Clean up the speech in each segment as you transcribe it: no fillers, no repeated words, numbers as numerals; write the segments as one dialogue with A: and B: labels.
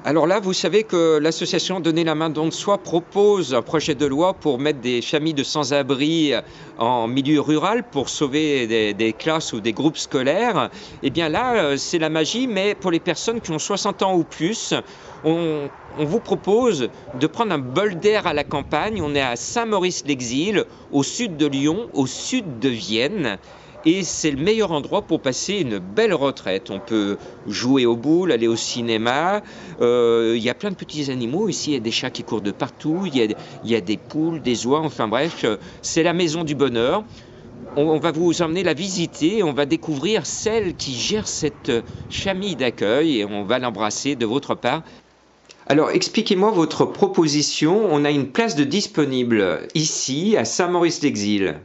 A: Alors là, vous savez que l'association Donner la main don de soi propose un projet de loi pour mettre des familles de sans-abri en milieu rural pour sauver des classes ou des groupes scolaires. Eh bien là, c'est la magie, mais pour les personnes qui ont 60 ans ou plus, on vous propose de prendre un bol d'air à la campagne. On est à Saint-Maurice-l'Exil, au sud de Lyon, au sud de Vienne. Et c'est le meilleur endroit pour passer une belle retraite. On peut jouer aux boules, aller au cinéma. Il y a plein de petits animaux ici. Il y a des chats qui courent de partout. Il y a des poules, des oies. Enfin bref, c'est la maison du bonheur. On va vous emmener la visiter. On va découvrir celle qui gère cette famille d'accueil et on va l'embrasser de votre part. Alors, expliquez-moi votre proposition. On a une place de disponible ici, à Saint-Maurice-l'Exil.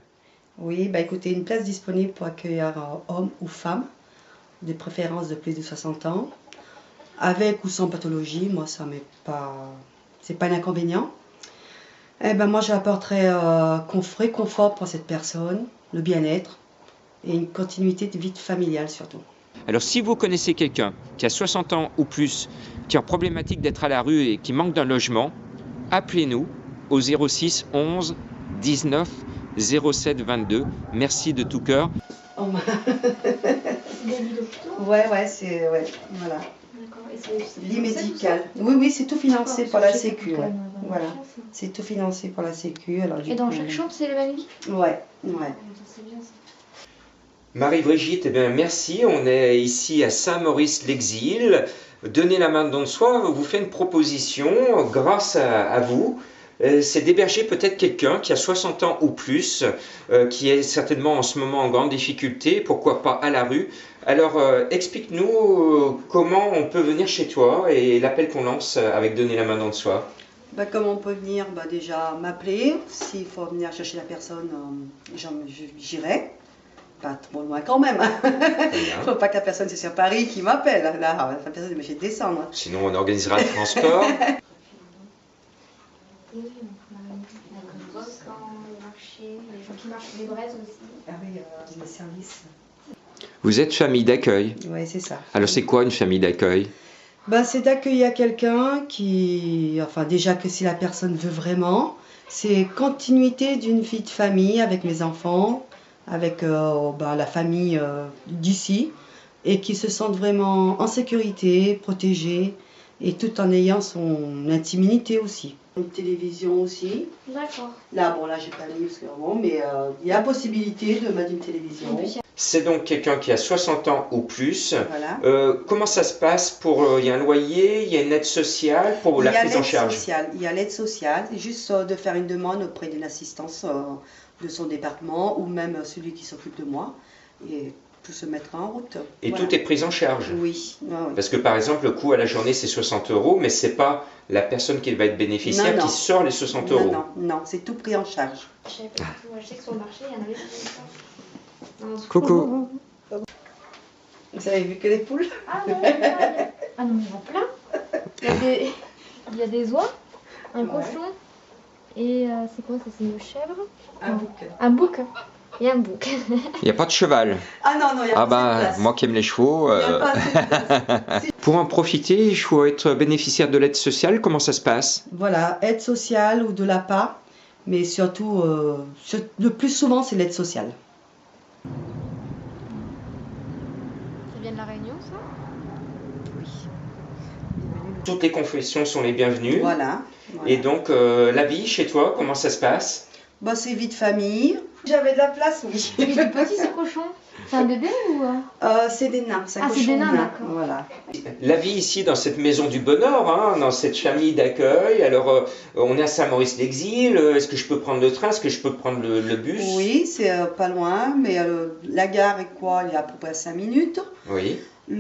B: Oui, bah écoutez, une place disponible pour accueillir hommes ou femmes, de préférence de plus de 60 ans, avec ou sans pathologie. Moi, ça m'est pas, c'est pas un inconvénient. Eh ben moi, j'apporterai confort pour cette personne, le bien-être et une continuité de vie familiale surtout.
A: Alors, si vous connaissez quelqu'un qui a 60 ans ou plus, qui est en problématique d'être à la rue et qui manque d'un logement, appelez-nous au 06 11 19 07 22. Merci de tout cœur.
B: Oh,
C: ouais,
B: voilà.
C: d'accord. Et c'est
B: Lit médical. Oui, c'est tout financé par la Sécu. Ouais. Voilà, c'est tout financé par la Sécu. Alors,
C: et dans chaque chambre, c'est le même lit?
B: Ouais.
C: C'est bien ça.
A: Marie-Brigitte, eh bien, merci. On est ici à Saint-Maurice-l'Exil. Donnez la main don de soi vous fait une proposition grâce à vous. C'est d'héberger peut-être quelqu'un qui a 60 ans ou plus, qui est certainement en ce moment en grande difficulté, pourquoi pas à la rue. Alors, explique-nous comment on peut venir chez toi et l'appel qu'on lance avec Donner la main don de soi.
B: Bah, comment on peut venir? Bah, déjà m'appeler. S'il faut venir chercher la personne, j'irai. Pas trop loin quand même. Il ne faut pas que la personne, c'est sur Paris, qui m'appelle. Là, la personne est obligée de descendre.
A: Sinon, on organisera le transport.
C: Les gens qui marchent, les braises aussi.
B: Ah oui, les services.
A: Vous êtes famille d'accueil.
B: Oui, c'est ça.
A: Alors, c'est quoi une famille d'accueil?
B: Ben, c'est d'accueillir quelqu'un qui, enfin déjà que si la personne veut vraiment, c'est continuité d'une vie de famille avec mes enfants, avec la famille d'ici, et qui se sentent vraiment en sécurité, protégés, et tout en ayant son intimité aussi. Une télévision aussi.
C: D'accord.
B: Là, j'ai pas mis parce que bon, mais il y a possibilité de mettre une télévision.
A: C'est donc quelqu'un qui a 60 ans ou plus.
B: Voilà.
A: Comment ça se passe pour il y a un loyer, il y a une aide sociale pour la prise en charge?
B: Il y a l'aide sociale, c'est juste de faire une demande auprès d'une assistance de son département ou même celui qui s'occupe de moi et tout se mettra en route.
A: Et
B: voilà.
A: tout est pris en charge?
B: Oui. Oui.
A: Parce que par exemple, le coût à la journée c'est 60 €, mais c'est pas la personne qui va être bénéficiaire qui sort les 60 €.
B: Non, c'est tout pris en charge.
C: Je sais que sur le marché, il y en avait qui faisaient ça.
A: Coucou.
B: Vous avez vu que les poules?
C: Ah non, mais il y en a plein. Il y a des oies, un cochon, et c'est quoi ça? C'est une chèvre?
B: Un bouc.
C: Un bouc. Et un bouc.
A: Il n'y a pas de cheval.
B: Ah non, il n'y a pas de place.
A: Moi qui aime les chevaux. Pour en profiter, il faut être bénéficiaire de l'aide sociale. Comment ça se passe?
B: Voilà, aide sociale ou de l'APA, mais surtout, le plus souvent, c'est l'aide sociale.
C: Ça vient de la Réunion, ça?
B: Oui.
A: Toutes les confessions sont les bienvenues.
B: Voilà.
A: Et donc, la vie chez toi, comment ça se passe?
B: Bah, c'est vie de famille. J'avais de la place, oui.
C: Il est petit ce cochon. C'est un bébé ou
B: c'est des nains.
C: c'est des nains, d'accord.
B: Voilà.
A: La vie ici dans cette maison du bonheur, hein, dans cette famille d'accueil. Alors, on est à Saint-Maurice-l'Exil. Est-ce que je peux prendre le train? Est-ce que je peux prendre le bus?
B: Oui, c'est pas loin, mais la gare est quoi? Il y a à peu près 5 minutes.
A: Oui.
B: Il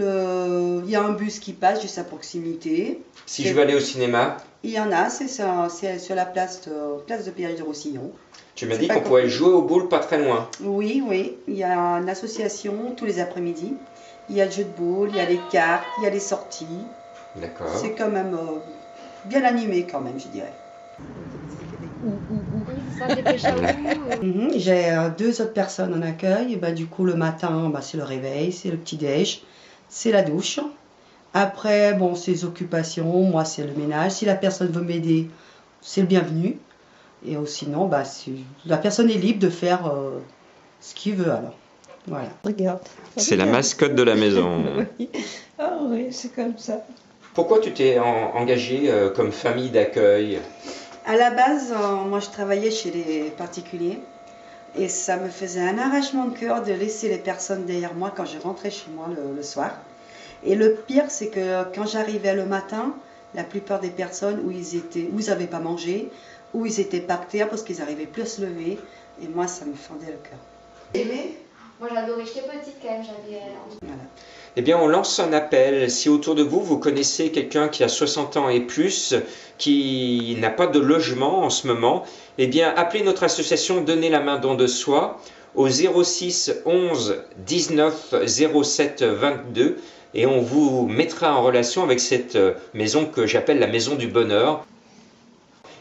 B: y a un bus qui passe juste à proximité.
A: Si je veux aller au cinéma?
B: Il y en a, c'est sur la place de Péry-de-Roussillon.
A: Tu m'as dit qu'on pouvait jouer aux boules pas très loin.
B: Oui, il y a une association tous les après-midi. Il y a le jeu de boules, il y a les cartes, il y a les sorties.
A: D'accord.
B: C'est quand même bien animé quand même, je dirais.
C: Ça, des pêches à eau.
B: J'ai 2 autres personnes en accueil. Et du coup, le matin, c'est le réveil, c'est le petit-déj, c'est la douche. Après, bon, ses occupations, moi c'est le ménage. Si la personne veut m'aider, c'est le bienvenu. Et sinon, bah, la personne est libre de faire ce qu'il veut alors. Voilà.
D: Regarde.
A: C'est la mascotte de la maison.
D: Oui. Ah oui, c'est comme ça.
A: Pourquoi tu t'es engagée comme famille d'accueil?
B: À la base, moi je travaillais chez les particuliers et ça me faisait un arrachement de cœur de laisser les personnes derrière moi quand je rentrais chez moi le soir. Et le pire, c'est que quand j'arrivais le matin, la plupart des personnes où ils n'avaient pas mangé, où ils étaient par terre parce qu'ils n'arrivaient plus à se lever. Et moi, ça me fendait le cœur. Aimé ?
C: Moi j'adorais, j'étais petite quand même, j'avais...
B: Voilà.
A: Eh bien, on lance un appel. Si autour de vous, vous connaissez quelqu'un qui a 60 ans et plus, qui n'a pas de logement en ce moment, eh bien, appelez notre association Donner la main don de soi au 06 11 19 07 22 et on vous mettra en relation avec cette maison que j'appelle la Maison du Bonheur.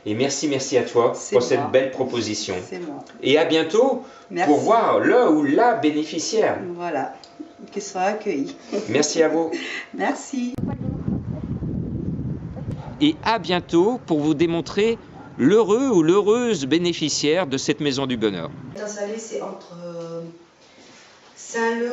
A: Et merci à toi pour cette belle proposition.
B: C'est moi.
A: Et à bientôt pour voir le ou la bénéficiaire.
B: Voilà, qui sera accueilli.
A: Merci à vous.
B: Merci.
A: Et à bientôt pour vous démontrer l'heureux ou l'heureuse bénéficiaire de cette Maison du Bonheur.
B: Dans Salé, c'est entre Saint-Leu